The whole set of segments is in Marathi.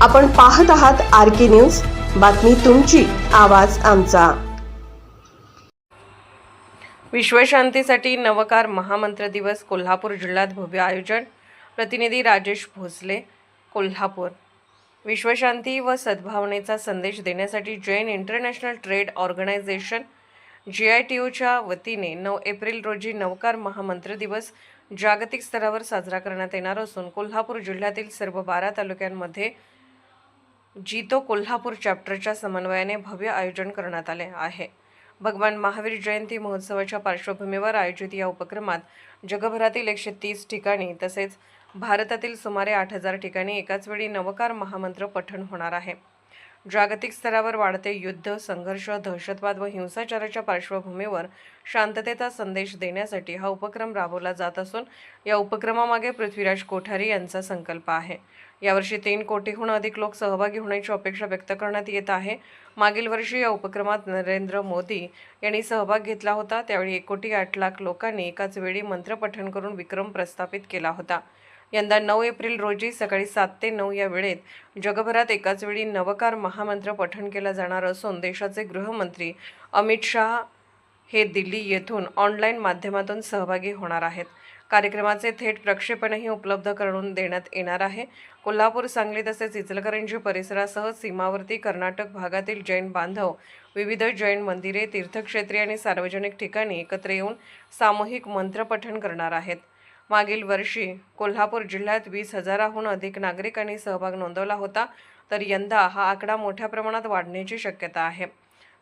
आपण पाहत आहात RK न्यूज, बातमी तुमची, आवाज आमचा। विश्वशांतीसाठी नवकार महामंत्र दिवस कोल्हापूर जिल्ह्यात भव्य आयोजन। प्रतिनिधी राजेश भोसले, कोल्हापूर। विश्वशांती व सद्भावनेचा संदेश देण्यासाठी जैन इंटरनॅशनल ट्रेड ऑर्गनायझेशन GITOच्या वतीने 9 एप्रिल रोजी नवकार महामंत्र दिवस जागतिक स्तरावर साजरा करण्यात येणार असून कोल्हापूर जिल्ह्यातील सर्व 12 तालुक्यांमध्ये जितो कोल्हापूर चॅप्टरच्या समन्वयाने भव्य आयोजन करण्यात आले आहे। भगवान महावीर जयंती महोत्सवाच्या पार्श्वभूमीवर आयोजित या उपक्रमात जगभरातील 130 ठिकाणी तसेच भारतातील सुमारे 8000 ठिकाणी एकाच वेळी नवकार महामंत्र पठण होणार आहे। जागतिक स्तरावर वाढते युद्ध, संघर्ष, दहशतवाद व हिंसाचाराच्या पार्श्वभूमीवर शांततेचा संदेश देण्यासाठी हा उपक्रम राबवला जात असून या उपक्रमामागे पृथ्वीराज कोठारी यांचा संकल्प आहे। यावर्षी 3 कोटीहून अधिक लोक सहभागी होण्याची अपेक्षा व्यक्त करण्यात येत आहे। मागील वर्षी या उपक्रमात नरेंद्र मोदी यांनी सहभाग घेतला होता, त्यावेळी 1,08,00,000 लोकांनी एकाच वेळी मंत्रपठण करून विक्रम प्रस्थापित केला होता। यंदा 9 एप्रिल रोजी सकाळी 7 ते 9 या वेळेत जगभरात एकाच वेळी नवकार महामंत्र पठण केला जाणार असून देशाचे गृहमंत्री अमित शाह हे दिल्ली येथून ऑनलाईन माध्यमातून सहभागी होणार आहेत। कार्यक्रमाचे थेट प्रक्षेपणही उपलब्ध करून देण्यात येणार आहे। कोल्हापूर, सांगली तसेच इचलकरंजी परिसरासह सीमावर्ती कर्नाटक भागातील जैन बांधव विविध जैन मंदिरे, तीर्थक्षेत्रे आणि सार्वजनिक ठिकाणी एकत्र येऊन सामूहिक मंत्रपठण करणार आहेत। मागील वर्षी कोल्हापूर जिल्ह्यात 20,000हून अधिक नागरिकांनी सहभाग नोंदवला होता, तर यंदा हा आकडा मोठ्या प्रमाणात वाढण्याची शक्यता आहे।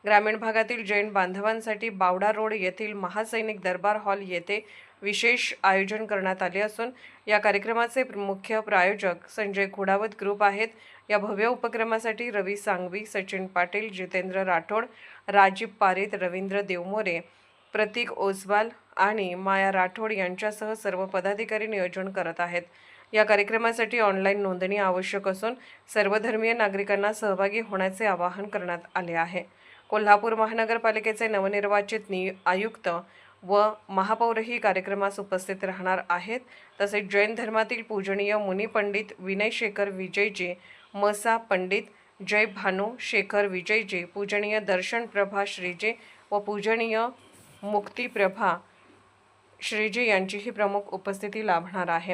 ग्रामीण भागातील जैन बांधवांसाठी बावडा रोड येथील महासैनिक दरबार हॉल येथे विशेष आयोजन करण्यात आले असून या कार्यक्रमाचे मुख्य प्रायोजक संजय खुडावत ग्रुप आहेत। या भव्य उपक्रमासाठी रवी सांगवी, सचिन पाटील, जितेंद्र राठोड, राजीव पारित, रवींद्र देवमोरे, प्रतीक ओसवाल आणि माया राठोड यांच्यासह सर्व पदाधिकारी नियोजन करत आहेत। या कार्यक्रमासाठी ऑनलाईन नोंदणी आवश्यक असून सर्वधर्मीय नागरिकांना सहभागी होण्याचे आवाहन करण्यात आले आहे। कोल्हापूर महानगरपालिकेचे नवनिर्वाचित आयुक्त व महापौरही कार्यक्रमास उपस्थित राहणार आहेत। तसेच जैन धर्मातील पूजनीय मुनी पंडित विनय शेखर विजयजी, मसा पंडित जय भानू शेखर विजयजी, पूजनीय दर्शन प्रभा श्रीजी व पूजनीय मुक्ती प्रभा श्रीजी यांचीही प्रमुख उपस्थिती लाभणार आहे।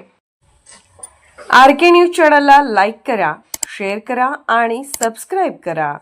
RK न्यूज चॅनलला लाईक करा, शेअर करा आणि सबस्क्राईब करा।